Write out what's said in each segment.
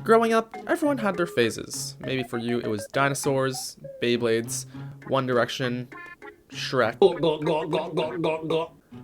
Growing up, everyone had their phases. Maybe for you it was dinosaurs, Beyblades, One Direction, Shrek.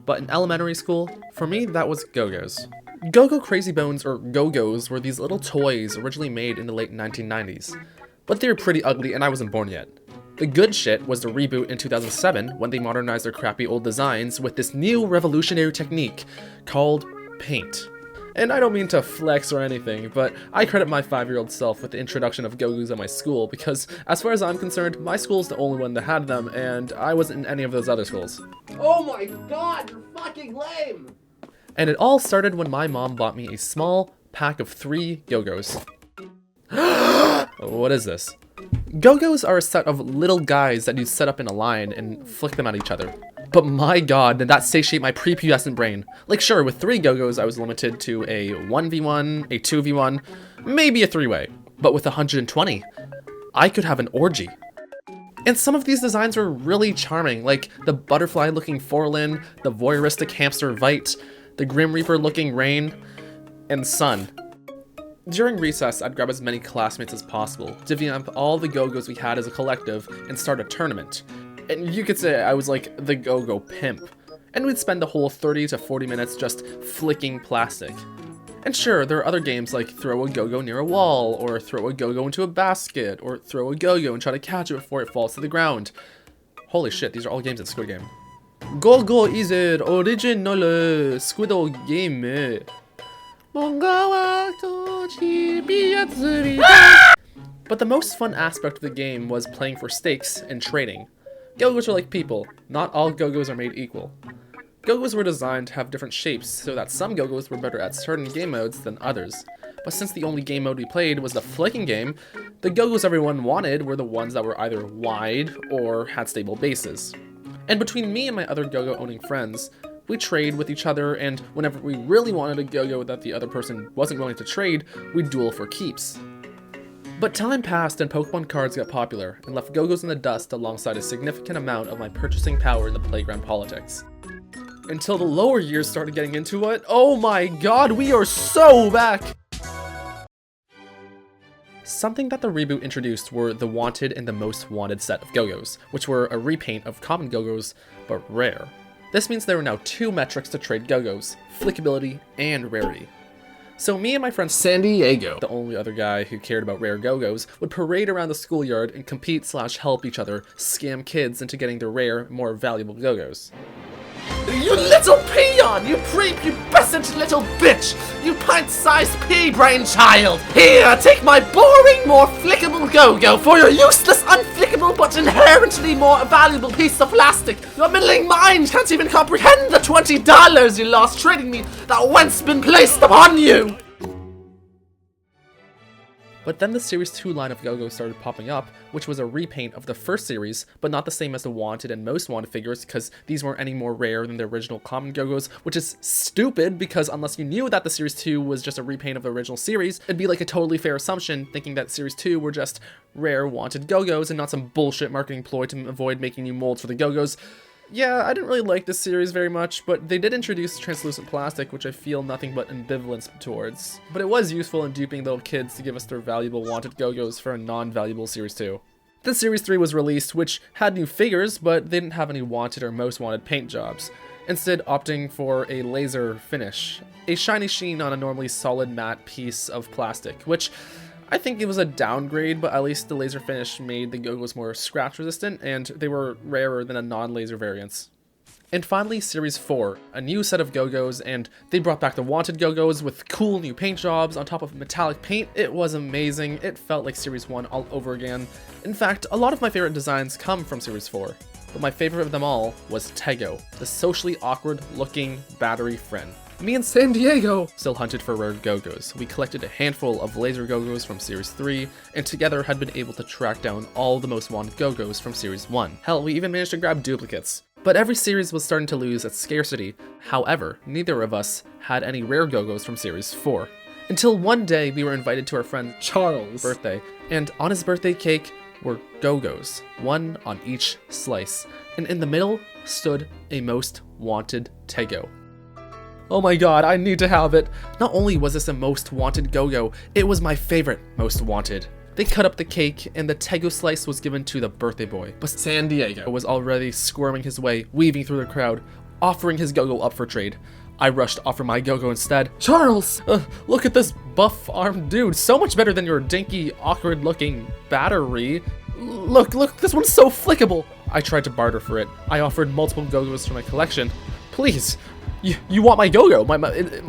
But in elementary school, for me that was Go-Go's. Go-Go Crazy Bones, or Go-Go's, were these little toys originally made in the late 1990s. But they were pretty ugly and I wasn't born yet. The good shit was the reboot in 2007 when they modernized their crappy old designs with this new revolutionary technique called paint. And I don't mean to flex or anything, but I credit my 5-year-old self with the introduction of Go-Go's at my school because, as far as I'm concerned, my school's the only one that had them, and I wasn't in any of those other schools. Oh my god, you're fucking lame! And it all started when my mom bought me a small pack of 3 Go-Go's. What is this? Go-Go's are a set of little guys that you set up in a line and flick them at each other. But my god, did that satiate my prepubescent brain. Like sure, with 3 Go-Go's I was limited to a 1v1, a 2v1, maybe a 3-way. But with 120, I could have an orgy. And some of these designs were really charming, like the butterfly-looking Forlin, the voyeuristic hamster Vite, the Grim Reaper-looking Rain, and Sun. During recess, I'd grab as many classmates as possible, divvying up all the Go-Go's we had as a collective, and start a tournament. And you could say I was like the Go-Go pimp. And we'd spend the whole 30 to 40 minutes just flicking plastic. And sure, there are other games like throw a Go-Go near a wall, or throw a Go-Go into a basket, or throw a Go-Go and try to catch it before it falls to the ground. Holy shit, these are all games in Squid Game. Go-Go is it original Squid Game. But the most fun aspect of the game was playing for stakes and trading. Go-Go's are like people, not all Go-Go's are made equal. Go-Go's were designed to have different shapes so that some Go-Go's were better at certain game modes than others. But since the only game mode we played was the flicking game, the Go-Go's everyone wanted were the ones that were either wide or had stable bases. And between me and my other Go-Go owning friends, we trade with each other, and whenever we really wanted a Go-Go that the other person wasn't willing to trade, we'd duel for keeps. But time passed and Pokemon cards got popular, and left Go-Go's in the dust alongside a significant amount of my purchasing power in the playground politics. Until the lower years started getting into it. Oh my god, we are so back! Something that the reboot introduced were the Wanted and the Most Wanted set of Go-Go's, which were a repaint of common Go-Go's, but rare. This means there are now 2 metrics to trade Go-Go's, flickability and rarity. So me and my friend San Diego, the only other guy who cared about rare Go-Go's, would parade around the schoolyard and compete/help each other scam kids into getting their rare, more valuable Go-Go's. You little peon! You prepubescent little bitch! You pint-sized pea-brain child! Here, take my boring, more flickable Go-Go for your useless, unflickable, but inherently more valuable piece of plastic! Your middling mind can't even comprehend the $20 you lost trading me that once been placed upon you! But then the Series 2 line of Go-Go started popping up, which was a repaint of the first series, but not the same as the Wanted and Most Wanted figures because these weren't any more rare than the original common Go-Go's, which is stupid because unless you knew that the Series 2 was just a repaint of the original series, it'd be like a totally fair assumption thinking that Series 2 were just rare Wanted Go-Go's and not some bullshit marketing ploy to avoid making new molds for the Go-Go's. Yeah, I didn't really like this series very much, but they did introduce translucent plastic, which I feel nothing but ambivalence towards. But it was useful in duping little kids to give us their valuable Wanted Go-Go's for a non-valuable Series 2. Then Series 3 was released, which had new figures, but they didn't have any Wanted or Most Wanted paint jobs, instead opting for a laser finish, a shiny sheen on a normally solid matte piece of plastic, which I think it was a downgrade, but at least the laser finish made the Go-Go's more scratch resistant, and they were rarer than a non-laser variants. And finally, Series 4, a new set of Go-Go's, and they brought back the Wanted Go-Go's with cool new paint jobs on top of metallic paint. It was amazing. It felt like Series 1 all over again. In fact, a lot of my favorite designs come from Series 4, but my favorite of them all was Tego, the socially awkward looking battery friend. Me and San Diego still hunted for rare Go-Go's. We collected a handful of laser Go-Go's from Series 3, and together had been able to track down all the most wanted Go-Go's from Series 1. Hell, we even managed to grab duplicates. But every series was starting to lose its scarcity. However, neither of us had any rare Go-Go's from Series 4. Until one day we were invited to our friend Charles' birthday, and on his birthday cake were Go-Go's, one on each slice, and in the middle stood a most wanted Tego. Oh my god, I need to have it. Not only was this a most wanted GOGO, it was my favorite most wanted. They cut up the cake, and the Tego slice was given to the birthday boy. But San Diego was already squirming his way, weaving through the crowd, offering his GOGO up for trade. I rushed to offer my GOGO instead. Charles! Look at this buff-armed dude, so much better than your dinky, awkward-looking battery. Look, this one's so flickable. I tried to barter for it. I offered multiple GOGOs from my collection. Please, you want my GOGO?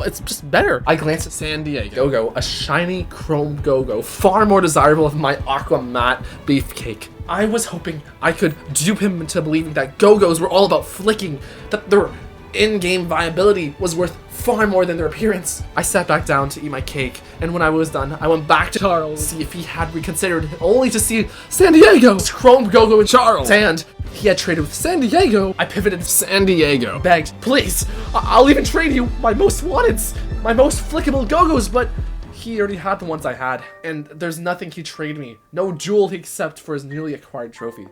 It's just better. I glanced at San Diego GOGO, a shiny chrome GOGO, far more desirable than my aqua matte beefcake. I was hoping I could dupe him into believing that GOGOs were all about flicking, that their in-game viability was worth far more than their appearance. I sat back down to eat my cake, and when I was done, I went back to Charles to see if he had reconsidered, only to see San Diego's chrome GOGO and Charles. And he had traded with San Diego. I pivoted to San Diego, begged, please, I'll even trade you my most wanteds, my most flickable GOGOs, but he already had the ones I had, and there's nothing he traded me, no jewel he except for his newly acquired trophy.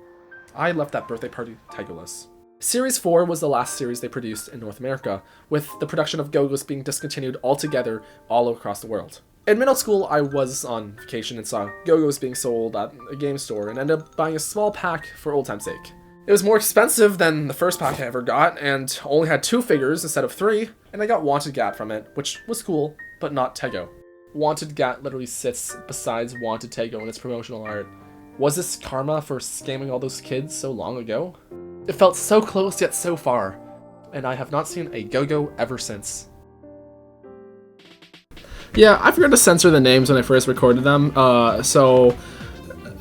I left that birthday party Tegoless. Series 4 was the last series they produced in North America, with the production of GOGOs being discontinued altogether all across the world. In middle school, I was on vacation and saw GOGOs being sold at a game store and ended up buying a small pack for old time's sake. It was more expensive than the first pack I ever got, and only had 2 figures instead of 3, and I got Wanted Gat from it, which was cool, but not Tego. Wanted Gat literally sits besides Wanted Tego in its promotional art. Was this karma for scamming all those kids so long ago? It felt so close yet so far, and I have not seen a GOGO ever since. Yeah, I forgot to censor the names when I first recorded them, so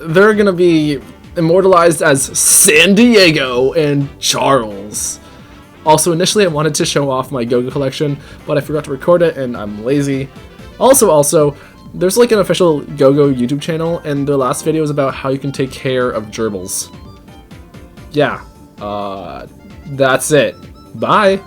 they're gonna be immortalized as San Diego and Charles. Also, initially I wanted to show off my GOGO collection, but I forgot to record it and I'm lazy. Also, there's like an official GOGO YouTube channel, and their last video is about how you can take care of gerbils. Yeah, that's it. Bye!